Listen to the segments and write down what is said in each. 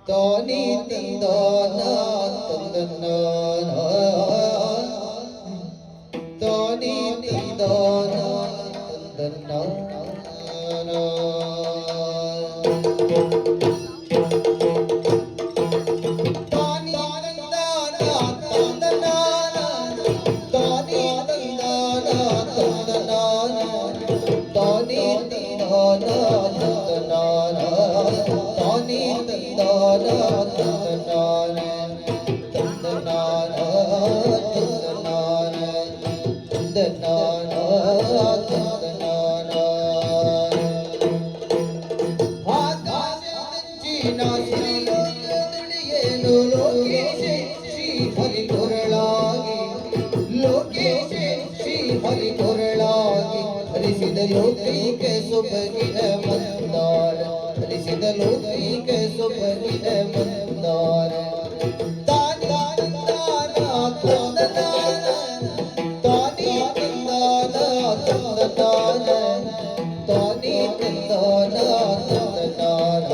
ತಾನಿ ತಂದಾನ ತಂದನ ತಾನಿ ತಂದಾನ ತಂದನ ಲೋಕೈಕ ಸುಬಗಿನ ಮಂದಾರ ಹರಿಸಿದ ಲೋಕೈಕ ಸುಬಗಿನ ಮಂದಾರ ತಾನಿ ತಂದಾನ ತಂದನಾನ ತಾನಿ ತಂದಾನ ತಂದನಾನ ತಾನಿ ತಂದಾನ ತಂದನಾನ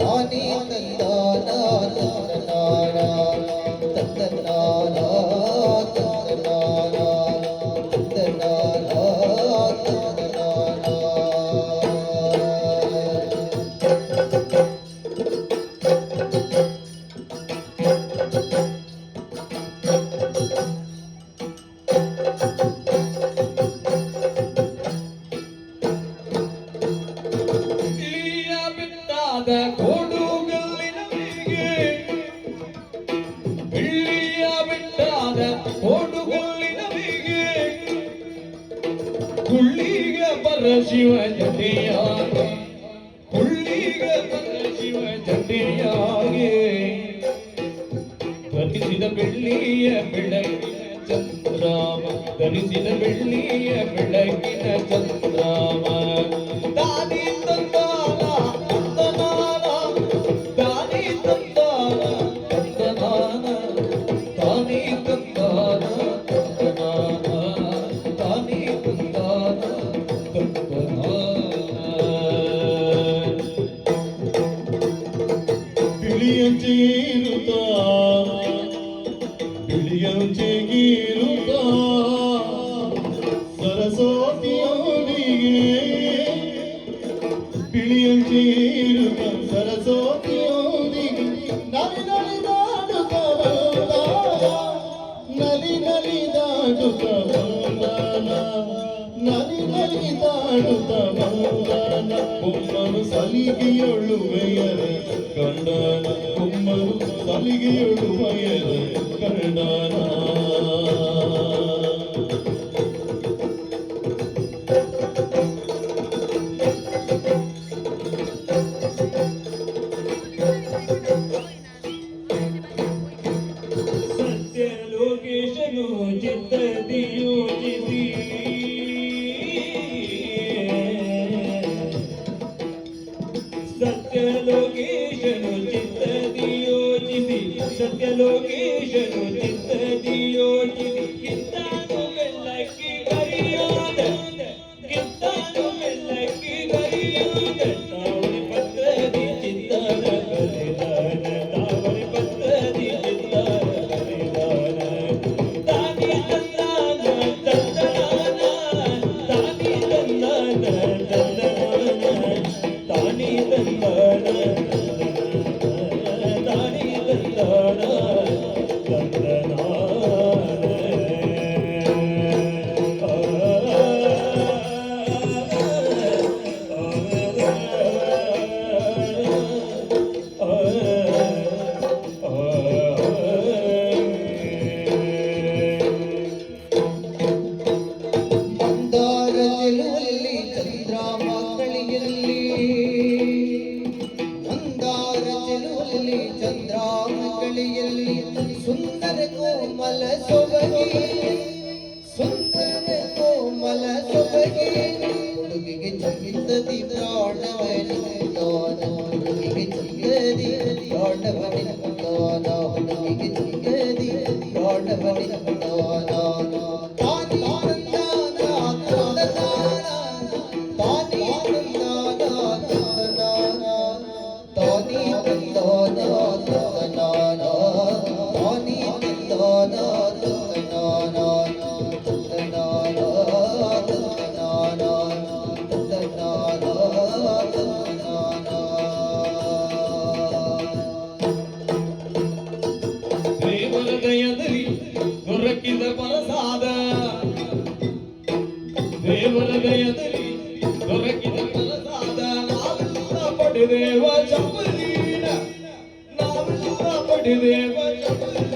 ತಾನಿ ತಂದಾನ ತಂದನಾನ ತಂದನಾನ ಕುಳ್ಳಿಗೆ ಬರ ಶಿವ ಜಟೆಯಾಗೆ ಕುಳ್ಳಿಗೆ ಬರ ಶಿವ ಜಟೆಯಾಗೆ ಧರಿಸಿದ ಬೆಳ್ಳಿಯ ಬೆಳಗಿನ ಚಂದ್ರಾಮ ಧರಿಸಿದ ಬೆಳ್ಳಿಯ ಬೆಳಗಿನ ಚಂದ್ರಾಮ ದಾನಿ ತಂದಾನ ತಂದನಾನ ದಾನಿ ತಂದಾನ ತಂದನಾನ ದಾನಿ ತಂದಾನ ತಂದನಾನ ದಾನಿ ತಂದಾನ ಬಿಳಿಯಂಚೆಗೀರುತ್ತ ಸರಸ್ವತಿಯೋನಿಗೆ ಬಿಳಿಯಂಚೆಗೀರುತ್ತ ಸರಸ್ವತಿಯೋನಿಗೆ ನಲಿ ನಲಿದಾಡುತ್ತ ನಲಿ ನಲಿದಾಡುತ್ತ ನಲಿ ನಲಿದಾಡುತ್ತ ಕುಮ್ಮನು ಸಲಿಗೆಯೊಳ್ಳುವೆಯರ ಕಂಡನ ಕುಮ್ಮನು ಸಲಿಗೆಯೊಳ್ಳುವೆಯರ ಕಂಡನ ಸತ್ಯ ಲೋಕೇಶನು ಚಿತ್ತದಿ ಯೋಚಿಸಿ ಸತ್ಯಲೋಕೇಶನು ಚಿತ್ತದಿ ಯೋಚಿಸಿ ಸತ್ಯಲೋಕೇಶನು ಚಿತ್ತದಿ ಯೋಚಿಸಿ ಕಿತ್ತಾನು ಬೆಲ್ಲಕ್ಕಿ ಗರಿಯೋದ ಕಿತ್ತಾನು ಬೆಲ್ಲಕ್ಕಿ ಗರಿಯೋದ ತಾವರಿ ಪತ್ರದಿ ಚಿತ್ತಾನ ಬಲಿದಾನ ತಾವರಿ ಪತ್ರದಿ ಚಿತ್ತಾನ ಬಲಿದಾನ ತಾನಿ ತಂದಾನ ತಂದನಾನ ತಾನಿ ತಂದಾನ ತಂದನಾನ ತಾನಿ ತಂದಾನ ತಾನಿ ತಂದಾನ ತಂದನಾನ ಮಂದಾರ ಚೆಲುವಲ್ಲಿ ಚಂದ್ರಾಮ ಕಳಿಯಲ್ಲಿ ಮಂದಾರ ಚೆಲುವಲ್ಲಿ ಚಂದ್ರಾಮ ಕಳಿಯಲ್ಲಿ ಸುಂದರ ಕೋಮಲ ಸೊಬಗಿ ಸುಂದರ ಕೋಮಲ ಸೊಬಗಿ ಹುಡುಗಿಗೆ ಚಂದದಿ ಪ್ರಾಣವನಿದ್ದಾನ ಹುಡುಗಿಗೆ ಚಂದದಿ ಪ್ರಾಣವನಿದ್ದಾನ ಹುಡುಗಿಗೆ ಚಂದದಿ ಪ್ರಾಣವನಿದ್ದಾನ ತಾನಿ ತಂದಾನ ತಂದನಾನ ತಾನಿ ತಂದಾನ ಕೋಟಿ ದೇವ